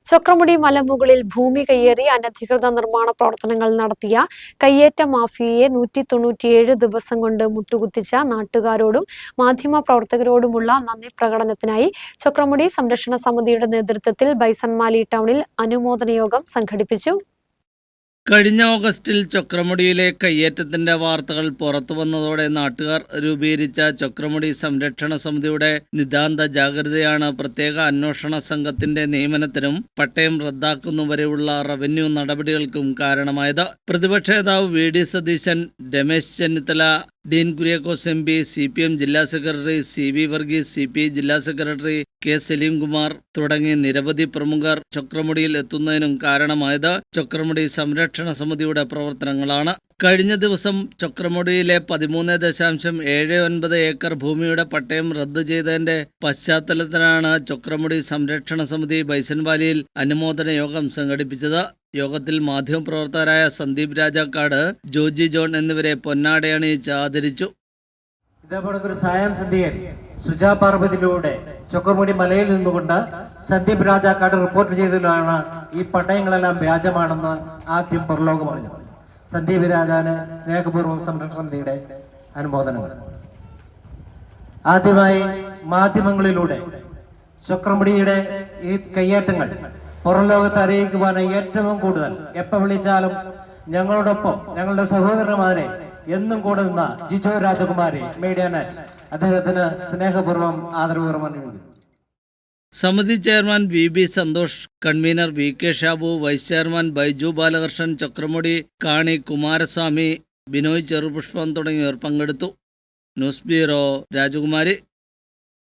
ചൊക്രമുടി മലമുകളിൽ ഭൂമി കയ്യേറി അനധികൃത നിർമ്മാണ പ്രവർത്തനങ്ങൾ നടത്തിയ കയ്യേറ്റ മാഫിയയെ 197 ദിവസം കൊണ്ട് മുട്ടുകുത്തിച്ച നാട്ടുകാരോടും മാധ്യമപ്രവർത്തകരോടുമുള്ള നന്ദി പ്രകടനത്തിനായി ചൊക്രമുടി സംരക്ഷണ സമിതിയുടെ നേതൃത്വത്തിൽ ബൈസൺമാലി ടൗണിൽ അനുമോദന യോഗം സംഘടിപ്പിച്ചു. കഴിഞ്ഞ ഓഗസ്റ്റിൽ ചൊക്രമുടിയിലെ കയ്യേറ്റത്തിന്റെ വാർത്തകൾ പുറത്തുവന്നതോടെ നാട്ടുകാർ രൂപീകരിച്ച ചൊക്രമുടി സംരക്ഷണ സമിതിയുടെ നിതാന്ത ജാഗ്രതയാണ് പ്രത്യേക അന്വേഷണ സംഘത്തിന്റെ നിയമനത്തിനും പട്ടയം റദ്ദാക്കുന്നവരെയുള്ള റവന്യൂ നടപടികൾക്കും കാരണമായത്. പ്രതിപക്ഷ നേതാവ് VD. Satheesan, Ramesh Chennithala, Dean Kuriakose MP, CPM ജില്ലാ സെക്രട്ടറി CB വർഗീസ്, CPI ജില്ലാ സെക്രട്ടറി K. സലീംകുമാർ തുടങ്ങി നിരവധി പ്രമുഖർ ചൊക്രമുടിയിൽ എത്തുന്നതിനും കാരണമായത് ചൊക്രമുടി സംരക്ഷണ സമിതിയുടെ പ്രവർത്തനങ്ങളാണ്. കഴിഞ്ഞ ദിവസം ചൊക്രമുടിയിലെ 13.79 ഏക്കർ ഭൂമിയുടെ പട്ടയം റദ്ദു ചെയ്തതിന്റെ പശ്ചാത്തലത്തിലാണ് ചൊക്രമുടി സംരക്ഷണ സമിതി ബൈസൺവാലിയിൽ അനുമോദന യോഗം സംഘടിപ്പിച്ചത്. യോഗത്തിൽ മാധ്യമപ്രവർത്തകരായ സന്ദീപ് രാജാക്കാട്, ജോജി ജോൺ എന്നിവരെ പൊന്നാടയണിയിച്ച് ആദരിച്ചു. ഇതേപോലെ ഒരു സായം സന്ധ്യയിൽ സുജാ പാർവതിയിലൂടെ ചൊക്രമുടി മലയിൽ നിന്നുകൊണ്ട് സന്ദീപ് രാജാക്കാട് റിപ്പോർട്ട് ചെയ്തതിലാണ് ഈ പട്ടയങ്ങളെല്ലാം വ്യാജമാണെന്ന് ആദ്യം പുറലോകം പറഞ്ഞു. സന്ദീപ് രാജാന് സ്നേഹപൂർവ്വം സംരക്ഷണ സമിതിയുടെ അനുമോദനങ്ങൾ. ആദ്യമായി മാധ്യമങ്ങളിലൂടെ ചൊക്രമുടിയുടെ ഈ കയ്യേറ്റങ്ങൾ പുറം ലോകത്ത് അറിയിക്കുവാനായി ഏറ്റവും കൂടുതൽ എപ്പോൾ വിളിച്ചാലും ഞങ്ങളോടൊപ്പം ഞങ്ങളുടെ സഹോദരന്മാരെ എന്നും കൂടെ നിന്ന ജിജോ രാജകുമാരി മീഡിയ നെറ്റ് അദ്ദേഹത്തിന് സ്നേഹപൂർവ്വം ആദരപൂർവ്വം അനുവദിക്കുന്നു. സമിതി chairman VB Santhosh, convener VK Shabu, vice chairman Baiju Balakrishnan, Chokramudi Kani Kumaraswamy, Binoy Cherupushpam തുടങ്ങിയവർ പങ്കെടുത്തു. ന്യൂസ് ബ്യൂറോ, രാജകുമാരി.